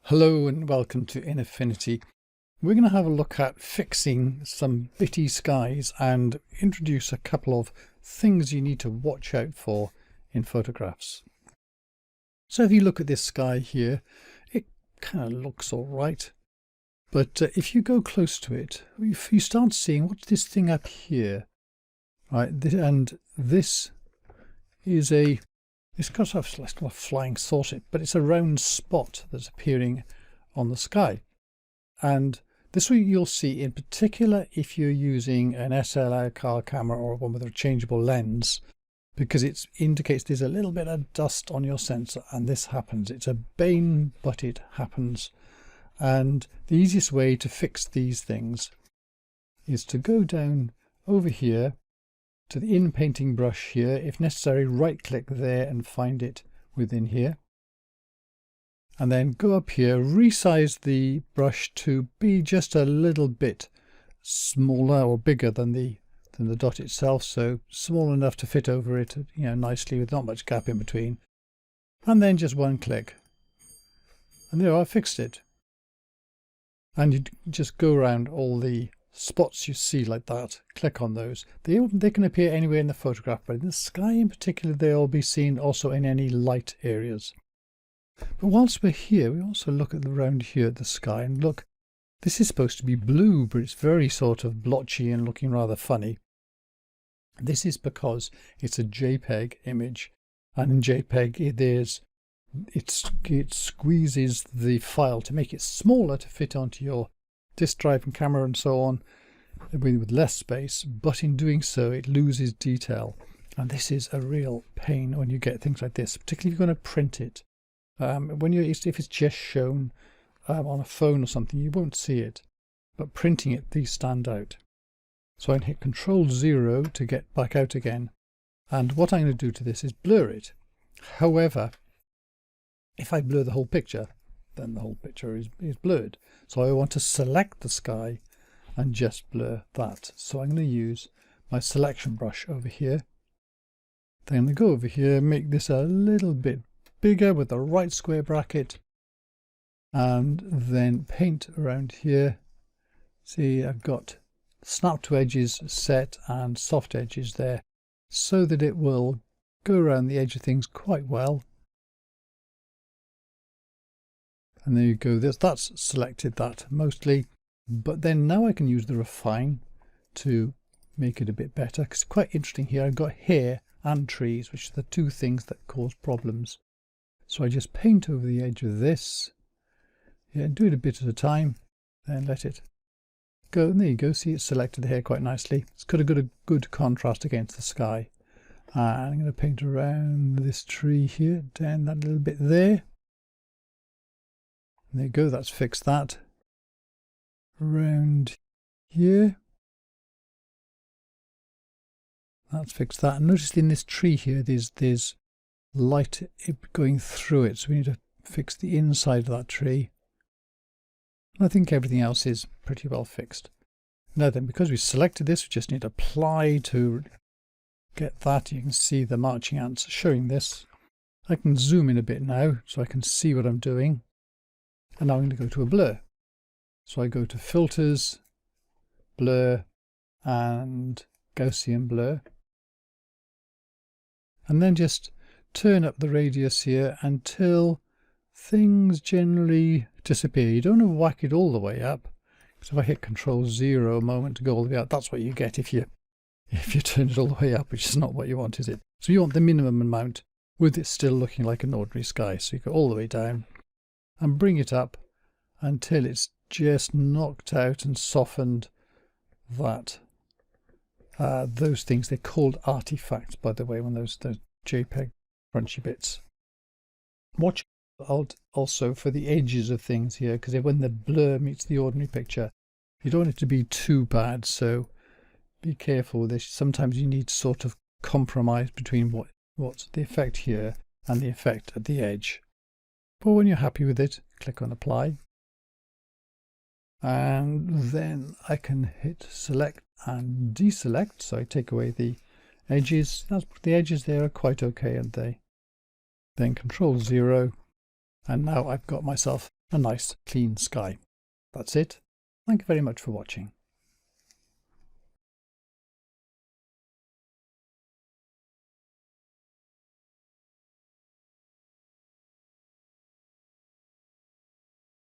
Hello and welcome to Affinity. We're going to have a look at fixing some bitty skies and introduce a couple of things you need to watch out for in photographs. So if you look at this sky here, it kind of looks all right. But if you go close to it, if you start seeing what's this thing up here, right? And this is it's got a flying saucer, but it's a round spot that's appearing on the sky. And this one you'll see in particular if you're using an SLR camera or one with a changeable lens, because it indicates there's a little bit of dust on your sensor, and this happens. It's a bane, but it happens. And the easiest way to fix these things is to go down over here to the in-painting brush here. If necessary, right click there and find it within here. And then go up here, resize the brush to be just a little bit smaller or bigger than the dot itself. So small enough to fit over it, nicely with not much gap in between. And then just one click. And there I fixed it. And you just go around all the spots you see like that, click on those. They can appear anywhere in the photograph, but in the sky in particular they'll be seen also in any light areas. But whilst we're here, we also look at around here at the sky, and look, this is supposed to be blue, but it's very sort of blotchy and looking rather funny. This is because it's a JPEG image, and in JPEG it squeezes the file to make it smaller to fit onto your disk drive and camera and so on with less space, but in doing so it loses detail, and this is a real pain when you get things like this, particularly if you're going to print it. If it's just shown on a phone or something, you won't see it, but printing it, these stand out. So I can hit Control-0 to get back out again, and what I'm going to do to this is blur it. However, if I blur the whole picture, then the whole picture is blurred. So I want to select the sky and just blur that. So I'm going to use my selection brush over here. Then I'm going to go over here, make this a little bit bigger with the right square bracket, and then paint around here. See, I've got snap to edges set and soft edges there, so that it will go around the edge of things quite well. And there you go, that's selected that mostly, but then now I can use the refine to make it a bit better, because it's quite interesting here. I've got hair and trees, which are the two things that cause problems. So I just paint over the edge of this, do it a bit at a time, then let it go, and there you go. See, it's selected the hair quite nicely. It's got a good contrast against the sky. And I'm going to paint around this tree here, down that little bit there. There you go, that's fixed that. Around here, that's fixed that. And notice in this tree here, there's light going through it, so we need to fix the inside of that tree. And I think everything else is pretty well fixed. Now then, because we selected this, we just need to apply to get that. You can see the marching ants showing this. I can zoom in a bit now so I can see what I'm doing. And now I'm going to go to a blur. So I go to Filters, Blur, and Gaussian Blur. And then just turn up the radius here until things generally disappear. You don't want to whack it all the way up, because if I hit Control-0 a moment to go all the way up, that's what you get if you turn it all the way up, which is not what you want, is it? So you want the minimum amount with it still looking like an ordinary sky. So you go all the way down and bring it up until it's just knocked out and softened that. Those things, they're called artifacts, by the way, when those JPEG crunchy bits. Watch out also for the edges of things here, because when the blur meets the ordinary picture, you don't want it to be too bad, so be careful with this. Sometimes you need sort of compromise between what's the effect here and the effect at the edge. But when you're happy with it, click on Apply. And then I can hit Select and Deselect, so I take away the edges. The edges there are quite okay, aren't they? Then Control-0, And now I've got myself a nice clean sky. That's it. Thank you very much for watching.